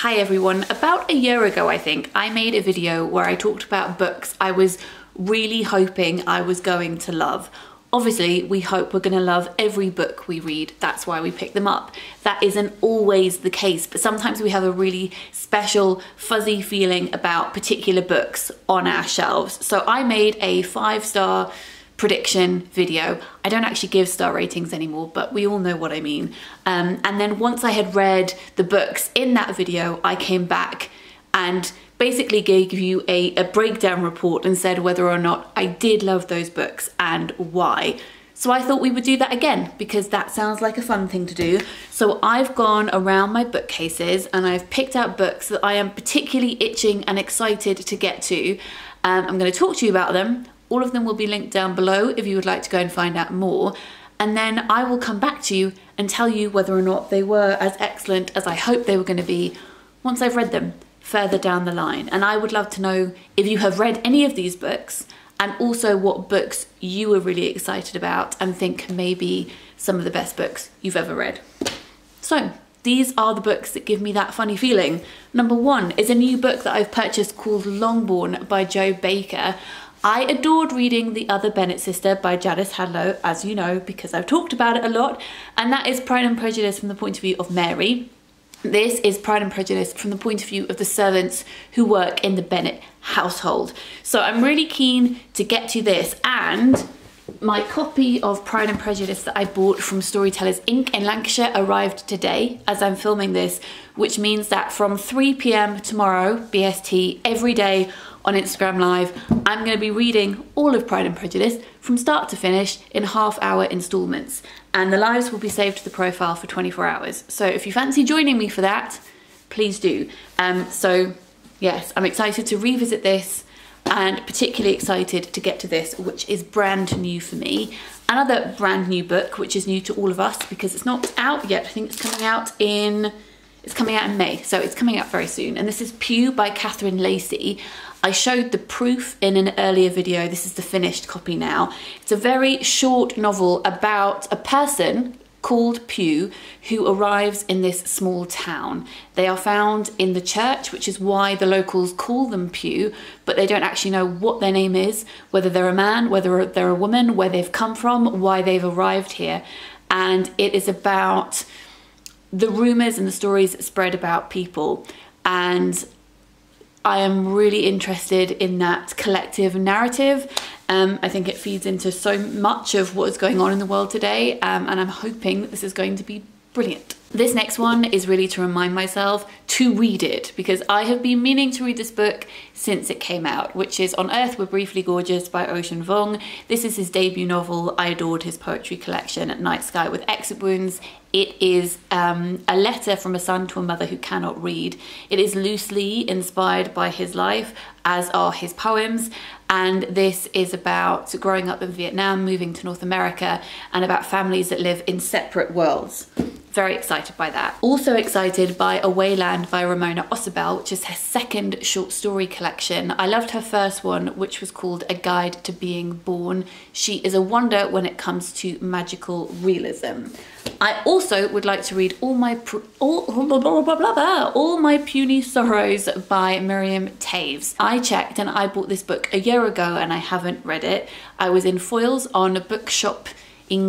Hi everyone. About a year ago, I think, I made a video where I talked about books I was really hoping I was going to love. Obviously, we hope we're going to love every book we read. That's why we pick them up. That isn't always the case, but sometimes we have a really special, fuzzy feeling about particular books on our shelves. So I made a 5-star prediction video. I don't actually give star ratings anymore, but we all know what I mean. And then once I had read the books in that video, I came back and basically gave you a breakdown report and said whether or not I did love those books and why. So I thought we would do that again because that sounds like a fun thing to do. So I've gone around my bookcases and I've picked out books that I am particularly itching and excited to get to. I'm going to talk to you about them. All of them will be linked down below if you would like to go and find out more. And then I will come back to you and tell you whether or not they were as excellent as I hoped they were going to be once I've read them further down the line. And I would love to know if you have read any of these books and also what books you were really excited about and think may be some of the best books you've ever read. So these are the books that give me that funny feeling. Number 1 is a new book that I've purchased called Longbourn by Jo Baker. I adored reading The Other Bennet Sister by Janice Hadlow, as you know, because I've talked about it a lot, and that is Pride and Prejudice from the point of view of Mary. This is Pride and Prejudice from the point of view of the servants who work in the Bennet household. So I'm really keen to get to this, and my copy of Pride and Prejudice that I bought from Storytellers Inc. in Lancashire arrived today as I'm filming this, which means that from 3 p.m. tomorrow, BST, every day on Instagram Live, I'm going to be reading all of Pride and Prejudice from start to finish in half-hour installments. And the lives will be saved to the profile for 24 hours. So if you fancy joining me for that, please do. So yes, I'm excited to revisit this and particularly excited to get to this, which is brand new for me. Another brand new book, which is new to all of us because it's not out yet. I think it's coming out in May, so it's coming out very soon. And this is Puny by Katherine Lacey. I showed the proof in an earlier video. This is the finished copy now. It's a very short novel about a person called Puny who arrives in this small town. They are found in the church, which is why the locals call them Puny, but they don't actually know what their name is, whether they're a man, whether they're a woman, where they've come from, why they've arrived here. And it is about the rumours and the stories that spread about people. And I am really interested in that collective narrative. I think it feeds into so much of what is going on in the world today, and I'm hoping that this is going to be brilliant. This next one is really to remind myself to read it, because I have been meaning to read this book since it came out, which is On Earth We're Briefly Gorgeous by Ocean Vuong. This is his debut novel. I adored his poetry collection, Night Sky with Exit Wounds. It is a letter from a son to a mother who cannot read. It is loosely inspired by his life, as are his poems, and this is about growing up in Vietnam, moving to North America, and about families that live in separate worlds. Very excited by that. Also excited by Awayland by Ramona Ossabel, which is her second short story collection. I loved her first one, which was called A Guide to Being Born. She is a wonder when it comes to magical realism. I also would like to read All My Puny Sorrows by Miriam Taves. I checked and I bought this book a year ago and I haven't read it. I was in Foyles on a bookshop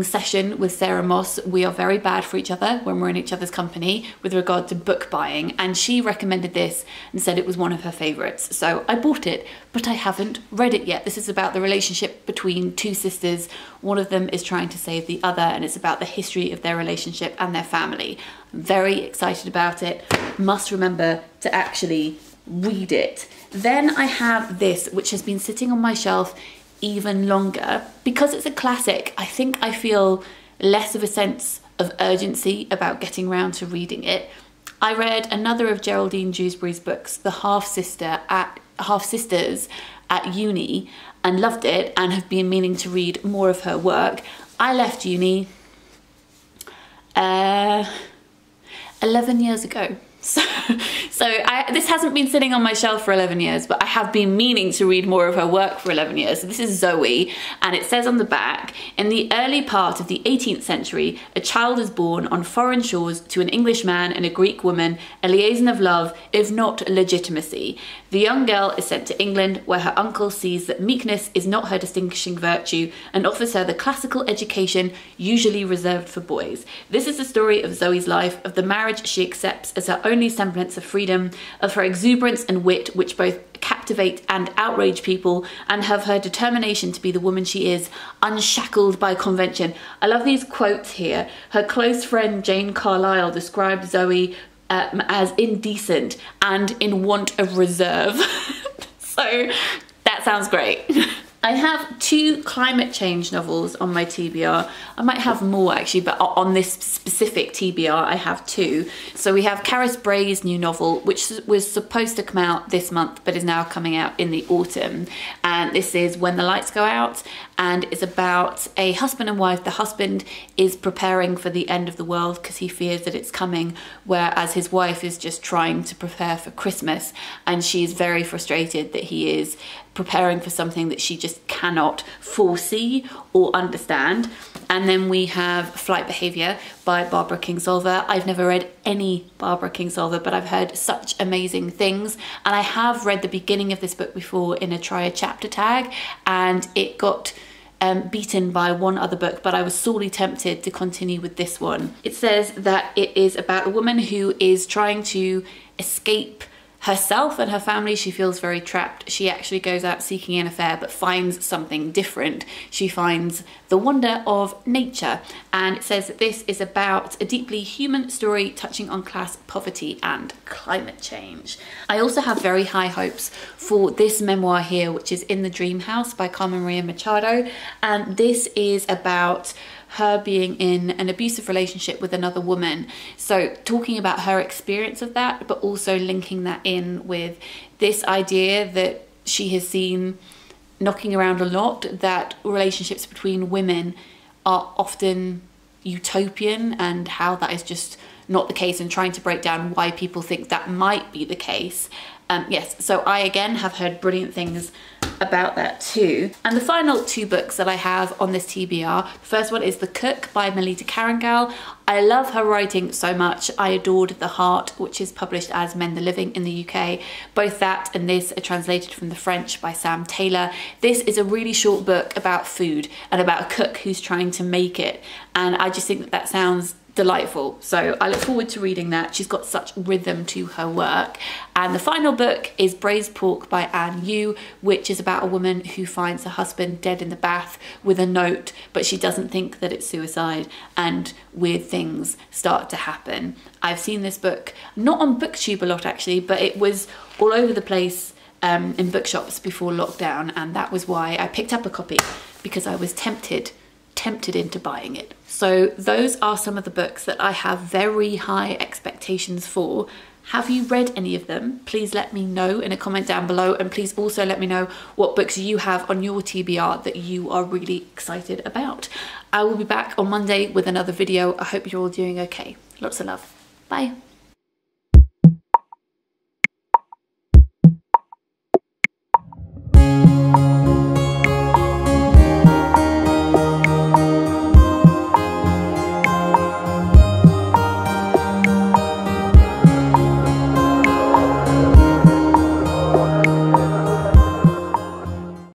session with Sarah Moss. We are very bad for each other when we're in each other's company with regard to book buying, and she recommended this and said it was one of her favourites. So I bought it, but I haven't read it yet. This is about the relationship between two sisters. One of them is trying to save the other, and it's about the history of their relationship and their family. I'm very excited about it. Must remember to actually read it. Then I have this, which has been sitting on my shelf even longer because it's a classic. I think I feel less of a sense of urgency about getting around to reading it. I read another of Geraldine Dewsbury's books, The Half-Sisters at uni, and loved it and have been meaning to read more of her work. I left uni 11 years ago. So this hasn't been sitting on my shelf for 11 years, but I have been meaning to read more of her work for 11 years. So this is Zoe, and it says on the back, in the early part of the 18th century, a child is born on foreign shores to an English man and a Greek woman, a liaison of love, if not legitimacy. The young girl is sent to England, where her uncle sees that meekness is not her distinguishing virtue and offers her the classical education usually reserved for boys. This is the story of Zoe's life, of the marriage she accepts as her only semblance of freedom, of her exuberance and wit which both captivate and outrage people, and of her determination to be the woman she is, unshackled by convention. I love these quotes here. Her close friend Jane Carlyle described Zoe as indecent and in want of reserve. So that sounds great. I have 2 climate change novels on my TBR. I might have more actually, but on this specific TBR I have 2. So we have Caris Bray's new novel, which was supposed to come out this month but is now coming out in the autumn. And this is When the Lights Go Out, and it's about a husband and wife. The husband is preparing for the end of the world because he fears that it's coming, whereas his wife is just trying to prepare for Christmas, and she is very frustrated that he is preparing for something that she just cannot foresee or understand. And then we have Flight Behaviour by Barbara Kingsolver. I've never read any Barbara Kingsolver, but I've heard such amazing things. And I have read the beginning of this book before in a Try a Chapter tag, and it got beaten by one other book, but I was sorely tempted to continue with this one. It says that it is about a woman who is trying to escape herself and her family. She feels very trapped. She actually goes out seeking an affair but finds something different. She finds the wonder of nature, and it says that this is about a deeply human story touching on class, poverty and climate change. I also have very high hopes for this memoir here, which is In the Dream House by Carmen Maria Machado, and this is about her being in an abusive relationship with another woman. So talking about her experience of that, but also linking that in with this idea that she has seen knocking around a lot, that relationships between women are often utopian, and how that is just not the case, and trying to break down why people think that might be the case. Yes, so I again have heard brilliant things about that too. And the final 2 books that I have on this TBR, the first one is The Cook by Melita Carangal. I love her writing so much. I adored The Heart, which is published as Men the Living in the UK. Both that and this are translated from the French by Sam Taylor. This is a really short book about food and about a cook who's trying to make it, and I just think that that sounds delightful. So I look forward to reading that. She's got such rhythm to her work. And the final book is Braised Pork by Anne Yu, which is about a woman who finds her husband dead in the bath with a note, but she doesn't think that it's suicide, and weird things start to happen. I've seen this book, not on BookTube a lot actually, but it was all over the place in bookshops before lockdown, and that was why I picked up a copy, because I was tempted into buying it. So those are some of the books that I have very high expectations for. Have you read any of them? Please let me know in a comment down below, and please also let me know what books you have on your TBR that you are really excited about. I will be back on Monday with another video. I hope you're all doing okay. Lots of love. Bye.